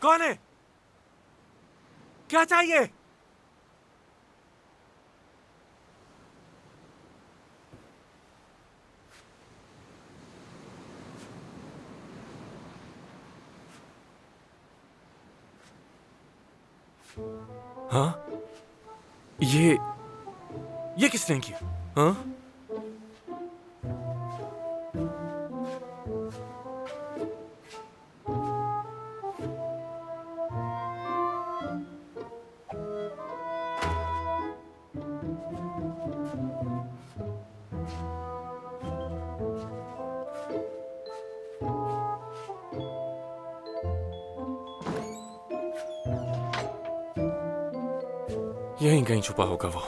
कौन है? क्या चाहिए? हाँ, ये किसने किया? हाँ, यहीं कहीं छुपा होगा वो।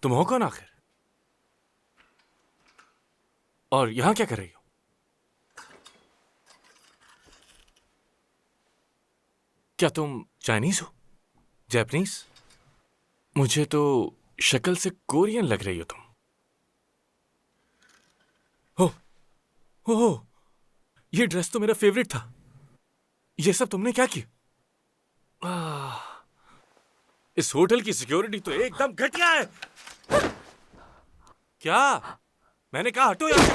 तुम हो कौन आखिर? और यहां क्या कर रही हो? क्या तुम चाइनीज हो? जापानीज? मुझे तो शक्ल से कोरियन लग रही हो तुम। हो, हो, ये ड्रेस तो मेरा फेवरेट था। ये सब तुमने क्या किया? इस होटल की सिक्योरिटी तो एकदम घटिया है। क्या? मैंने कहा हटो यहां से।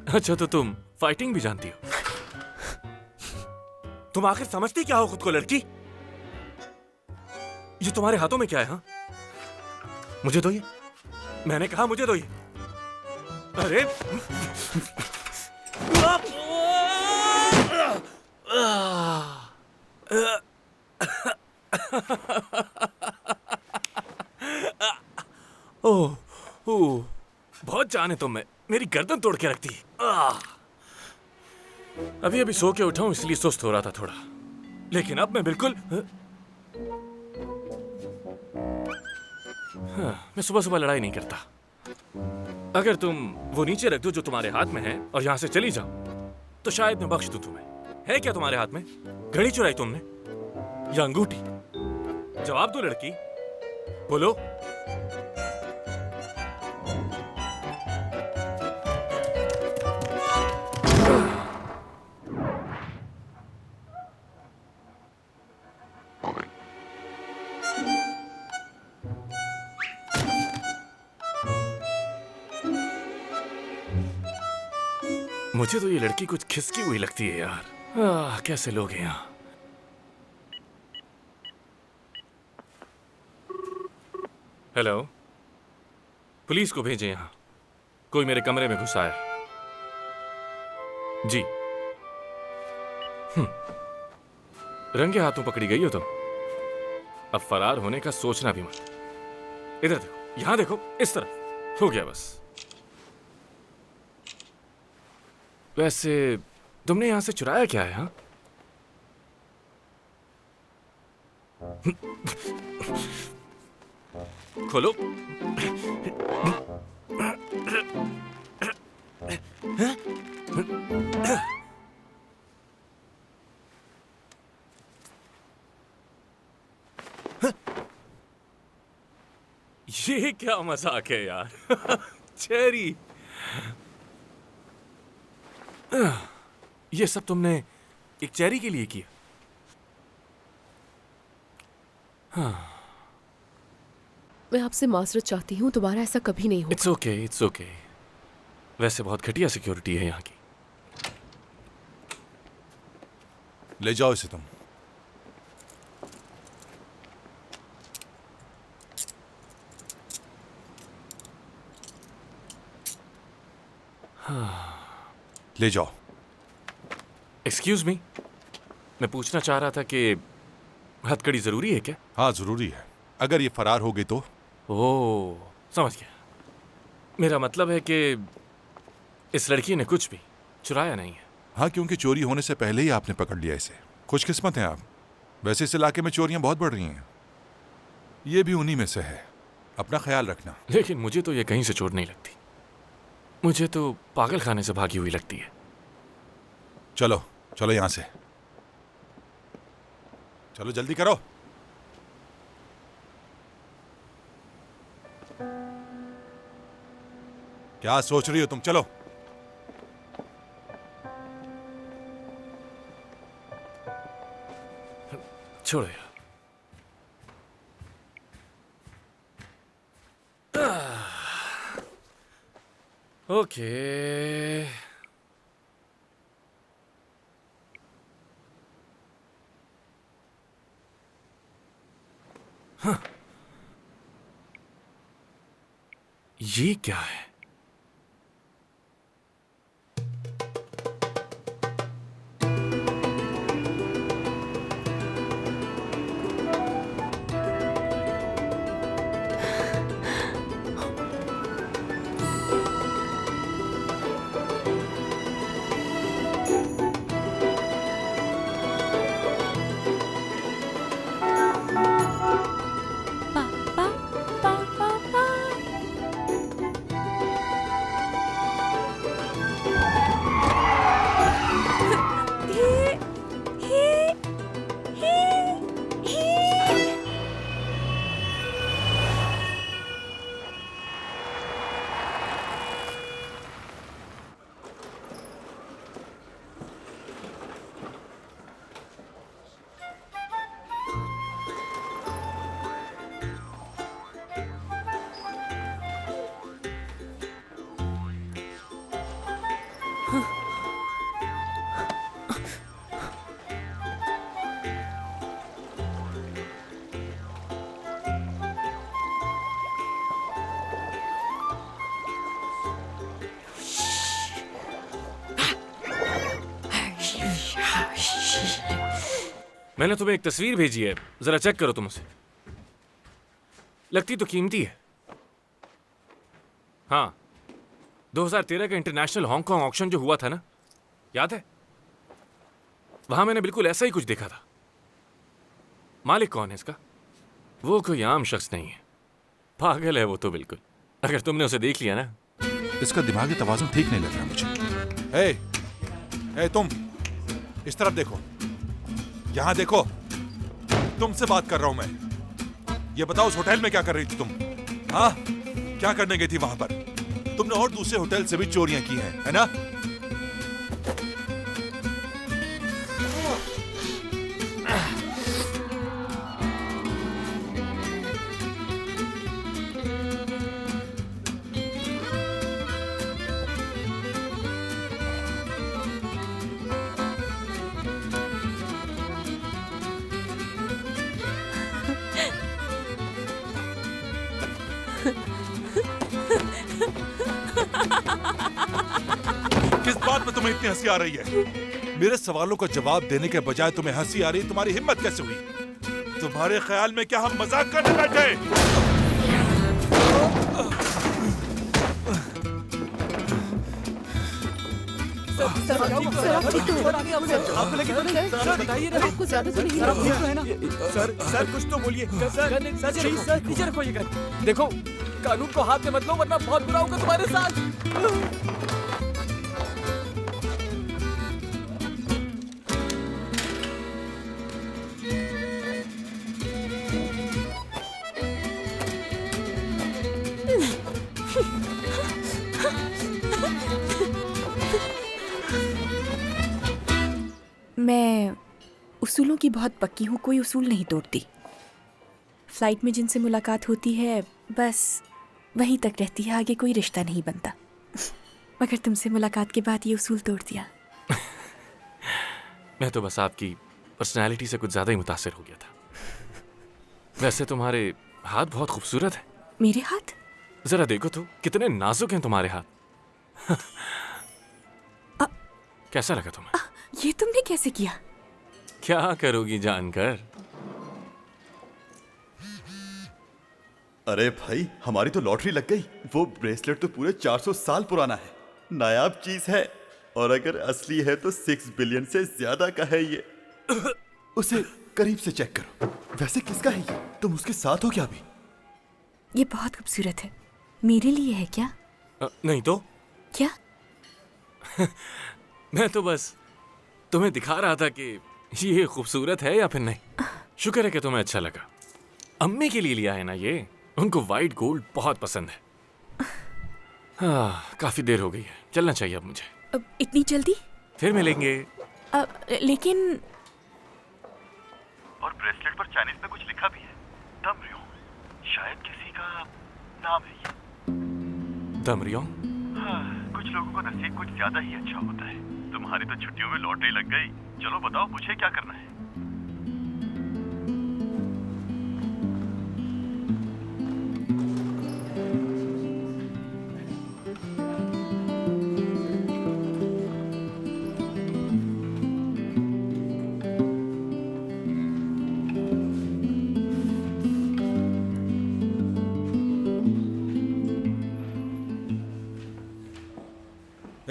अच्छा, तो तुम फाइटिंग भी जानती हो? तुम आखिर समझती क्या हो खुद को, लड़की? ये तुम्हारे हाथों में क्या है? हाँ, मुझे दो ये। मैंने कहा मुझे दो ये। अरे ओह, ओह, बहुत जान है तुम में। मेरी गर्दन तोड़ के रखती है। अभी अभी सो के उठा हूं, इसलिए सुस्त हो रहा था थोड़ा। लेकिन अब मैं बिल्कुल मैं सुबह सुबह लड़ाई नहीं करता। अगर तुम वो नीचे रख दो जो तुम्हारे हाथ में है और यहां से चली जाओ तो शायद मैं बख्श दूं तुम्हें। है क्या तुम्हारे हाथ में? घड़ी चुराई तुमने या अंगूठी? जवाब दो लड़की, बोलो। मुझे तो ये लड़की कुछ खिसकी हुई लगती है यार। कैसे लोग हैं यहाँ? हेलो, पुलिस को भेजें यहाँ। कोई मेरे कमरे में घुसा है। जी। रंगे हाथों पकड़ी गई हो तुम। अब फरार होने का सोचना भी मत। इधर देखो, यहां देखो, इस तरफ। हो गया बस। वैसे तुमने यहां से चुराया क्या है? हाँ, खोलो। ये क्या मजाक है यार। चेरी, ये सब तुमने एक चेरी के लिए किया? मैं आपसे माजरत चाहती हूँ, दोबारा ऐसा कभी नहीं होगा। It's okay, it's okay. वैसे बहुत घटिया सिक्योरिटी है यहाँ की। ले जाओ इसे तुम। हाँ, ले जाओ। एक्सक्यूज मी, मैं पूछना चाह रहा था कि हथकड़ी जरूरी है क्या? हाँ, जरूरी है। अगर ये फरार हो गई तो? ओह, समझ गया। मेरा मतलब है कि इस लड़की ने कुछ भी चुराया नहीं है। हाँ, क्योंकि चोरी होने से पहले ही आपने पकड़ लिया इसे। खुशकिस्मत हैं आप। वैसे इस इलाके में चोरियां बहुत बढ़ रही हैं। ये भी उन्हीं में से है। अपना ख्याल रखना। लेकिन मुझे तो ये कहीं से चोर नहीं लगती। मुझे तो पागल खाने से भागी हुई लगती है। चलो चलो यहां से, चलो जल्दी करो। क्या सोच रही हो तुम? चलो। छोड़ो यार। ओके। हाँ। ये क्या है? मैंने तुम्हें एक तस्वीर भेजी है, जरा चेक करो तुम उसे। लगती तो कीमती है। हाँ, 2013 का इंटरनेशनल हांगकांग ऑक्शन जो हुआ था ना, याद है? वहां मैंने बिल्कुल ऐसा ही कुछ देखा था। मालिक कौन है इसका? वो कोई आम शख्स नहीं है, पागल है वो तो बिल्कुल। अगर तुमने उसे देख लिया ना। इसका दिमागी तवाज़ुन ठीक नहीं लग रहा मुझे। ए, तुम इस तरफ देखो, यहां देखो, तुमसे बात कर रहा हूं मैं। ये बताओ उस होटल में क्या कर रही थी तुम? हाँ, क्या करने गई थी वहां पर? तुमने और दूसरे होटल से भी चोरियां की हैं, है ना? किस बात में तुम्हें इतनी हंसी आ रही है? मेरे सवालों का जवाब देने के बजाय तुम्हें हंसी आ रही है। तुम्हारी हिम्मत कैसे हुई? तुम्हारे ख्याल में क्या हम मजाक करने बैठे? आपको ज्यादा तो नहीं सर कुछ तो बोलिए सर। नीचे रखो ये गन। देखो, कानून को हाथ में मत लो वरना बहुत बुरा होगा तुम्हारे साथ। मैं उसूलों की बहुत पक्की हूँ, कोई उसूल नहीं तोड़ती। फ्लाइट में जिनसे मुलाकात होती है बस वहीं तक रहती है, आगे कोई रिश्ता नहीं बनता। मगर तुमसे मुलाकात के बाद ये उसूल तोड़ दिया। मैं तो बस आपकी पर्सनैलिटी से कुछ ज्यादा ही मुतासिर हो गया था। वैसे तुम्हारे हाथ बहुत खूबसूरत हैं। मेरे हाथ? जरा देखो तो, कितने नाजुक हैं तुम्हारे हाथ। कैसा लगा तुम्हें? ये तुमने कैसे किया? क्या करोगी जानकर? अरे भाई, हमारी तो लॉटरी लग गई। वो ब्रेसलेट तो पूरे 400 साल पुराना है, नायाब चीज है, और अगर असली है तो 6 बिलियन से ज्यादा का है ये। उसे करीब से चेक करो। वैसे किसका है ये? तुम उसके साथ हो क्या अभी? ये बहुत खूबसूरत है। मेरे लिए है क्या? नहीं तो क्या? मैं तो बस तुम्हें दिखा रहा था कि ये खूबसूरत है या फिर नहीं। शुक्र है कि तुम्हें अच्छा लगा। अम्मी के लिए लिया है ना ये, उनको वाइट गोल्ड बहुत पसंद है। काफी देर हो गई है, चलना चाहिए अब मुझे। अब इतनी जल्दी? फिर मिलेंगे। लेकिन और ब्रेसलेट पर चाइनीज में कुछ लिखा भी है, दमरियों। शायद किसी का नाम है ये। दमरियों? हाँ, कुछ लोगों का नसीब कुछ ज्यादा ही अच्छा होता है। तुम्हारी तो छुट्टियों में लॉटरी लग गई। चलो बताओ, मुझे क्या करना है?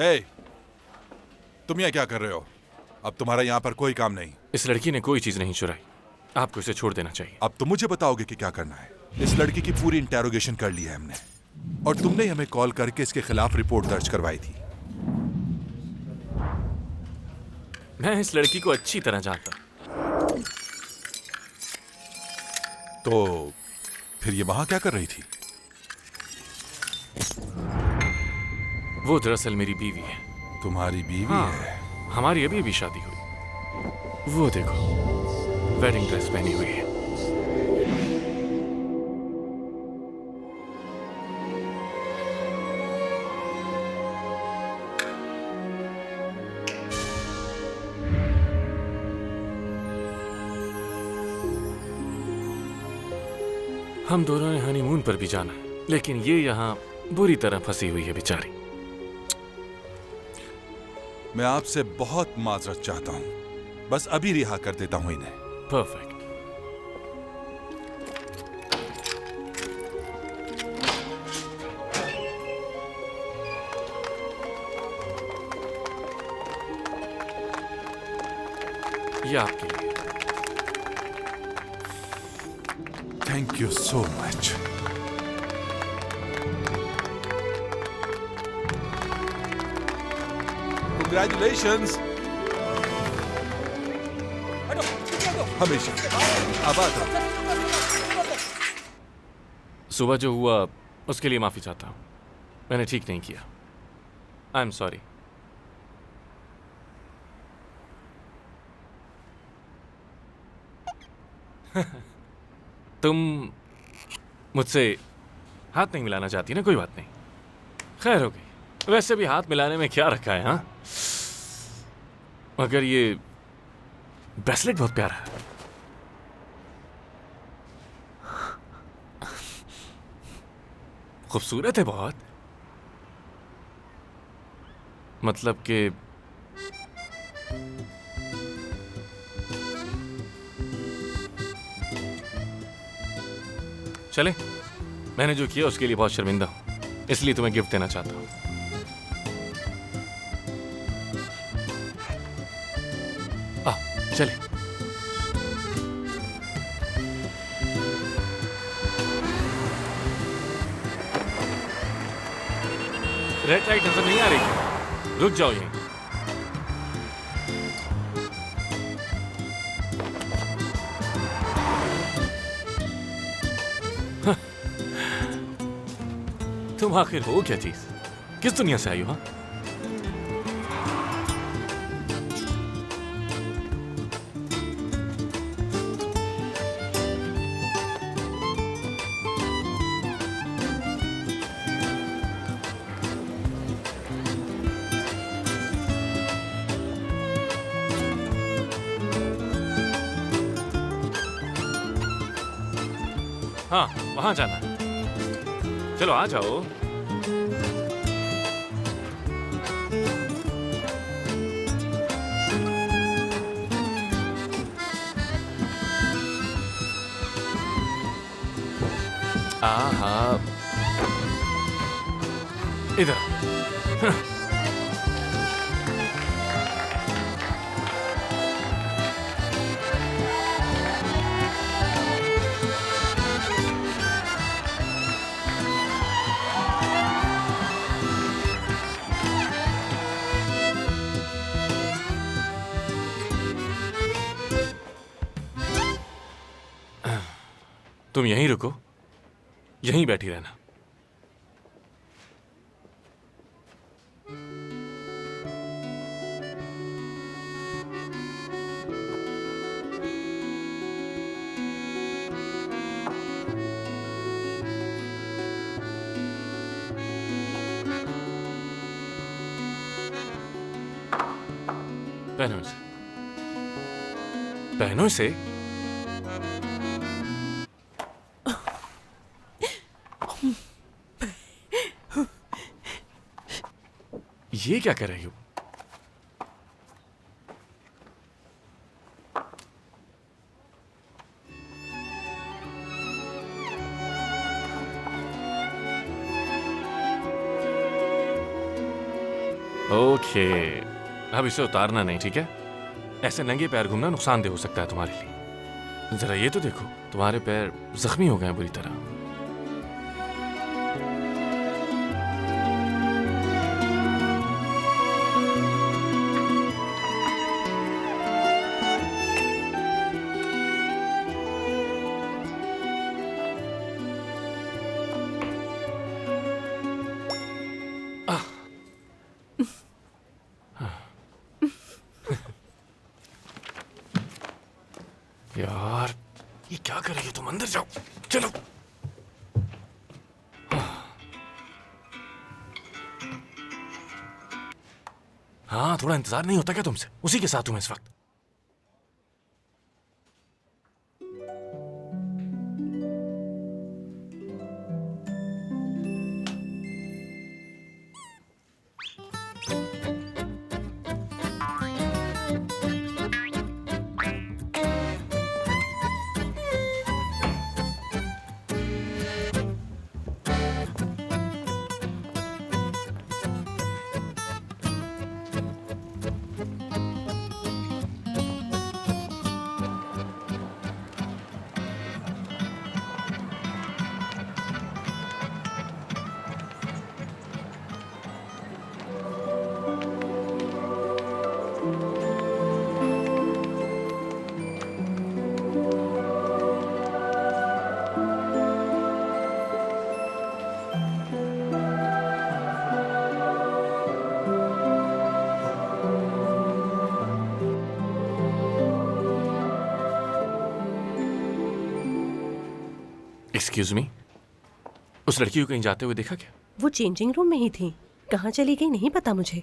ए, तुम यहाँ क्या कर रहे हो? अब तुम्हारा यहाँ पर कोई काम नहीं। इस लड़की ने कोई चीज नहीं चुराई, आपको इसे छोड़ देना चाहिए। अब तुम मुझे बताओगे कि क्या करना है। इस लड़की की पूरी इंटेरोगेशन कर ली है हमने, और तुमने हमें कॉल करके इसके खिलाफ रिपोर्ट दर्ज करवाई थी। मैं इस लड़की को अच्छी तरह जानता। तो फिर ये वहां क्या कर रही थी? वो दरअसल मेरी बीवी है। तुम्हारी बीवी हाँ, है? हमारी अभी अभी शादी हुई। वो देखो, वेडिंग ड्रेस पहनी हुई है। हम दोनों ने हनीमून पर भी जाना है, लेकिन ये यहाँ बुरी तरह फंसी हुई है बेचारी। मैं आपसे बहुत माजरत चाहता हूं, बस अभी रिहा कर देता हूं इन्हें। परफेक्ट। ये आपके लिए। Thank you so much. Congratulations! हमेशा आबाद रहो। सुबह जो हुआ उसके लिए माफी चाहता हूं। मैंने ठीक नहीं किया। I am sorry. तुम मुझसे हाथ नहीं मिलाना चाहती ना? कोई बात नहीं, खैर हो गई। वैसे भी हाथ मिलाने में क्या रखा है, हाँ? मगर ये ब्रेसलेट बहुत प्यारा है। खूबसूरत है बहुत। मतलब कि चले, मैंने जो किया उसके लिए बहुत शर्मिंदा हूं, इसलिए तुम्हें गिफ्ट देना चाहता हूं। चले। रेड लाइट नजर नहीं आ रही क्या? रुक जाओ यहीं। तुम आखिर हो क्या चीज? किस दुनिया से आई हो? हाँ, हाँ, वहां जाना है। चलो आ जाओ। आहा, इधर। तुम यहीं रुको, यहीं बैठी रहना। पहनो इसे, पहनो इसे। ये क्या कर रही हो? ओके, अब इसे उतारना नहीं, ठीक है? ऐसे नंगे पैर घूमना नुकसानदेह हो सकता है तुम्हारे लिए। जरा ये तो देखो, तुम्हारे पैर जख्मी हो गए हैं बुरी तरह। यार, ये क्या कर रही हो तुम? अंदर जाओ, चलो। हाँ, थोड़ा इंतजार नहीं होता क्या तुमसे? उसी के साथ हूं मैं इस वक्त। एक्सक्यूज मी, उस लड़की को कहीं जाते हुए देखा क्या? वो चेंजिंग रूम में ही थी, कहाँ चली गई नहीं पता मुझे।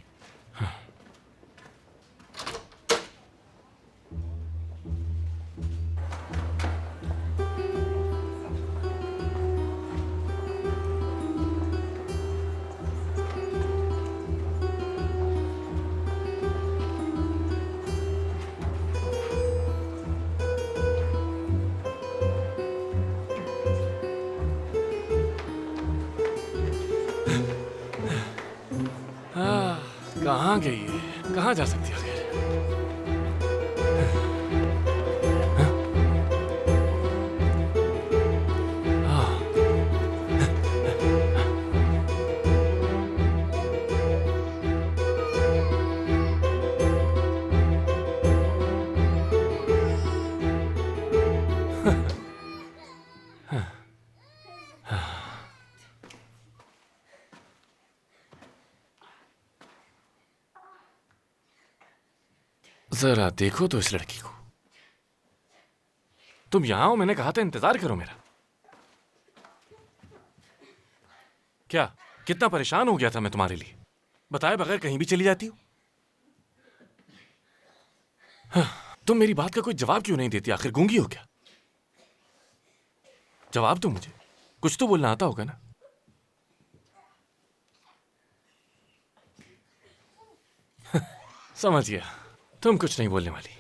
कहाँ गई है? कहाँ जा सकती है? जरा देखो तो इस लड़की को। तुम यहां हो, मैंने कहा था इंतजार करो मेरा। क्या कितना परेशान हो गया था मैं तुम्हारे लिए, बताए बगैर कहीं भी चली जाती हो। तुम मेरी बात का कोई जवाब क्यों नहीं देती? आखिर गूंगी हो क्या? जवाब दो मुझे, कुछ तो बोलना आता होगा ना। समझ गया, तुम कुछ नहीं बोलने वाली।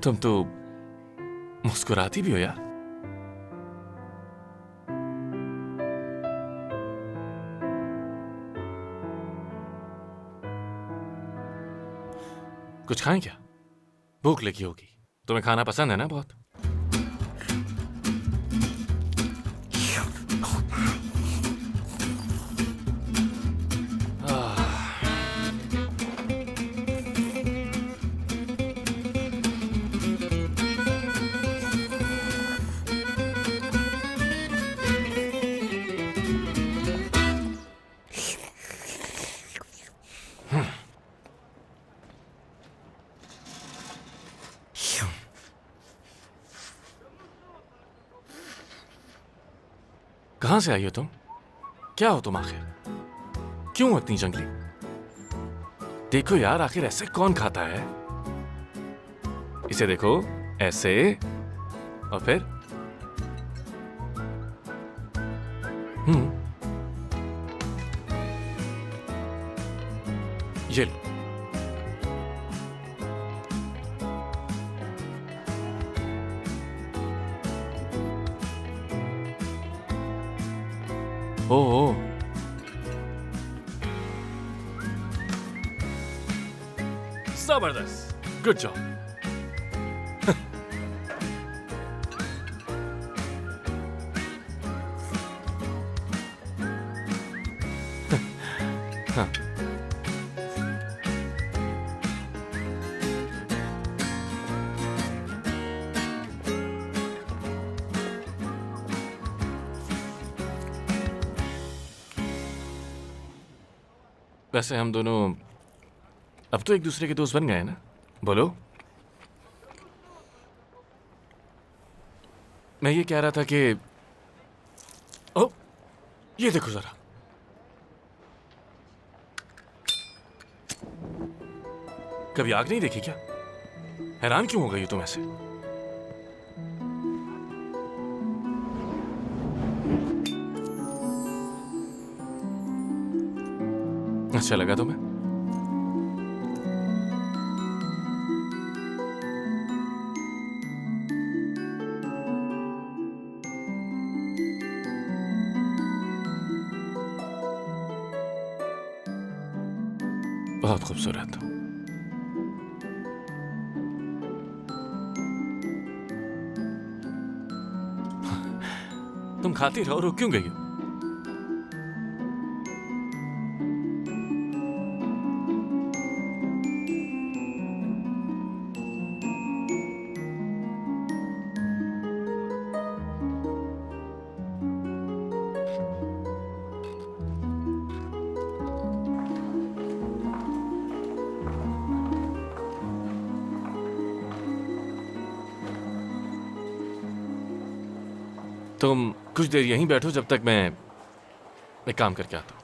तुम तो मुस्कुराती भी हो यार। कुछ खाएं क्या? भूख लगी होगी। तुम्हें खाना पसंद है ना बहुत? कहां से आई हो तुम? क्या हो तुम आखिर? क्यों इतनी जंगली? देखो यार, आखिर ऐसे कौन खाता है? इसे देखो, ऐसे, और फिर ये लो। ओ, जबरदस्त, गुड जॉब। वैसे हम दोनों अब तो एक दूसरे के दोस्त बन गए हैं ना? बोलो। मैं ये कह रहा था कि ओ, ये देखो जरा। कभी आग नहीं देखी क्या? हैरान क्यों हो गई हो तुम ऐसे? अच्छा लगा तुम्हें? बहुत खूबसूरत। तुम खाती रहो, रुक क्यों गई हो? तुम कुछ देर यहीं बैठो जब तक मैं एक काम करके आता हूं।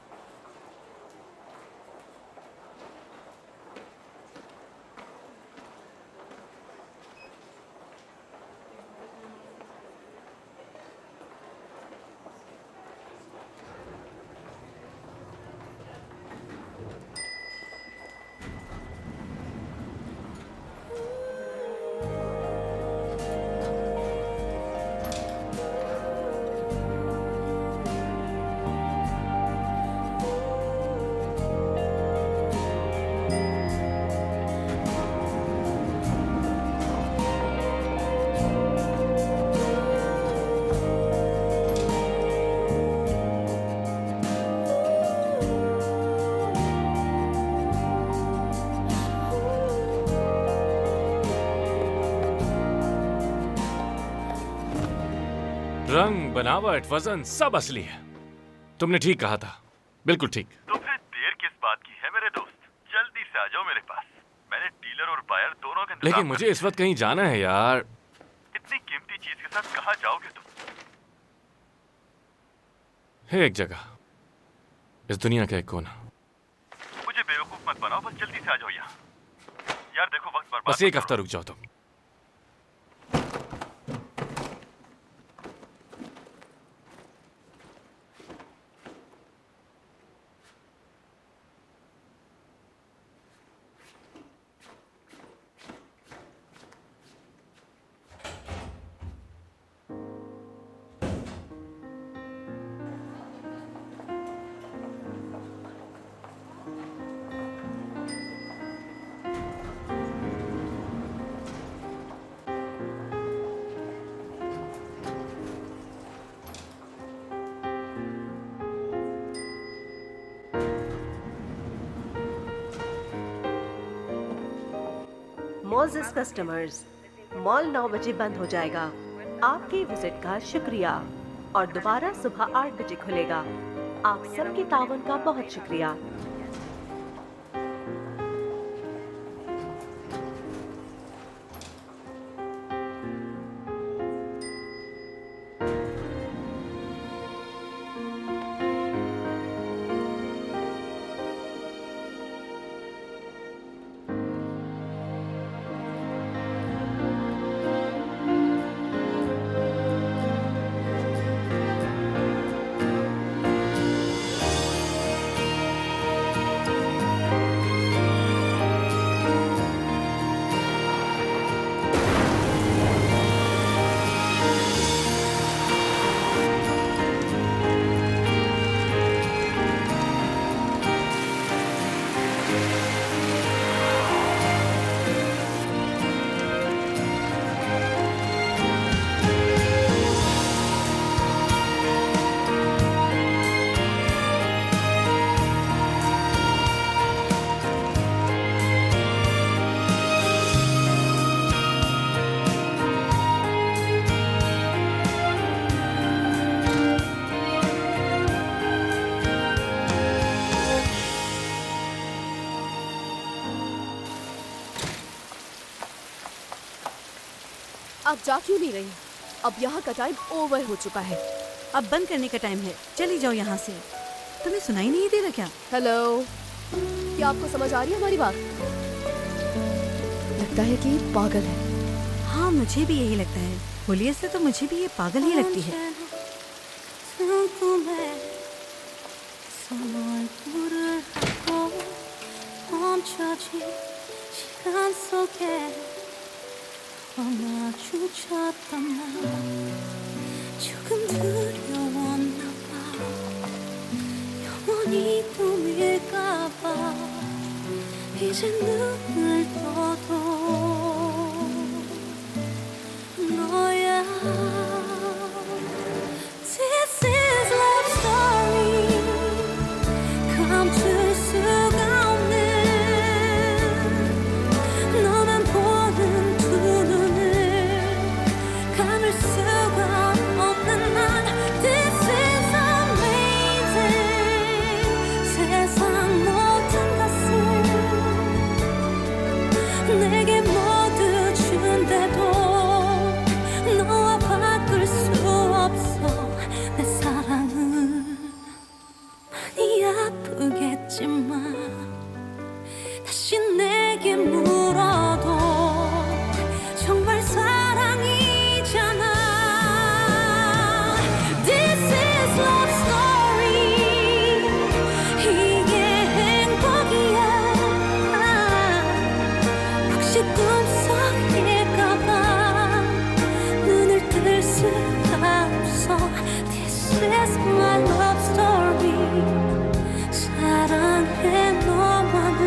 रंग, बनावट, वजन सब असली है। तुमने ठीक कहा था, बिल्कुल ठीक। तो फिर देर किस बात की है मेरे दोस्त? जल्दी से आ जाओ मेरे पास। मैंने डीलर और बायर दोनों का इंतजाम लेकिन मुझे इस वक्त कहीं जाना है यार। इतनी कीमती चीज के साथ कहाँ जाओगे तुम? है एक जगह, इस दुनिया का एक कोना। मुझे बेवकूफ मत बनाओ, बस जल्दी से आ जाओ यहाँ। यार देखो, वक्त बर्बाद बस एक हफ्ता रुक जाओ तुम। मोजेस कस्टमर्स, मॉल 9 बजे बंद हो जाएगा। आपके विजिट का शुक्रिया और दोबारा सुबह 8 बजे खुलेगा। आप सबके तावन का बहुत शुक्रिया। आप जा क्यों नहीं रही? अब यहाँ का टाइम ओवर हो चुका है। अब बंद करने का टाइम है, चली जाओ यहाँ से। तुम्हें सुनाई नहीं दे रहा क्या? हेलो, क्या आपको समझ आ रही है हमारी बात? लगता है कि ये पागल है। हाँ, मुझे भी यही लगता है। होलिये से तो मुझे भी ये पागल ही लगती है। 조금 두려웠나 봐. 영원히 꿈일까봐 이제 눈을 떠도 너야. This is love story. 감출 수가 없는 너만 보는 두 눈을 감을 수가 없는 난. This is amazing. 세상 모든 것을 내게 모두 준대도 너와 바꿀 수 없어. 내 사랑은 많이 아프겠지만 다시 내게 물어도 정말 사랑이잖아. This is love story. 이게 행복이야. 혹시 꿈속일까봐 눈을 뜰 수가 없어. This is my love story. 사랑해 너만을.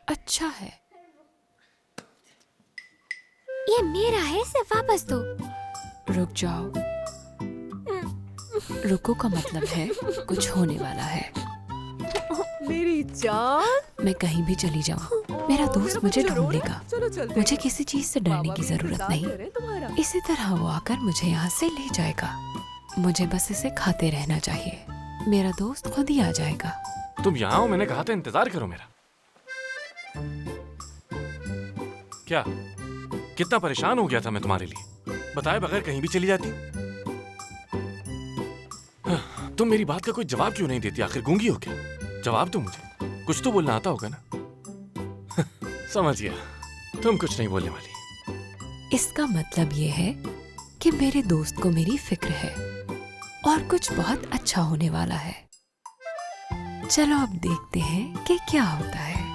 अच्छा है। ये मेरा है, इसे वापस दो। रुक जाओ। रुको का मतलब है कुछ होने वाला है। मेरी जान, मैं कहीं भी चली जाऊं, मेरा दोस्त मुझे ढूंढ लेगा। मुझे किसी चीज से डरने की जरूरत नहीं। इसी तरह वो आकर मुझे यहाँ से ले जाएगा। मुझे बस इसे खाते रहना चाहिए। मेरा दोस्त खुद ही आ जाएगा। तुम यहाँ हो, मैंने कहा था इंतजार करो मेरा। क्या कितना परेशान हो गया था मैं तुम्हारे लिए, बताए बगैर कहीं भी चली जाती। तुम मेरी बात का कोई जवाब क्यों नहीं देती? आखिर गूंगी हो क्या? जवाब दो मुझे, कुछ तो बोलना आता होगा ना। समझ गया, तुम कुछ नहीं बोलने वाली। इसका मतलब ये है कि मेरे दोस्त को मेरी फिक्र है और कुछ बहुत अच्छा होने वाला है। चलो अब देखते हैं कि क्या होता है।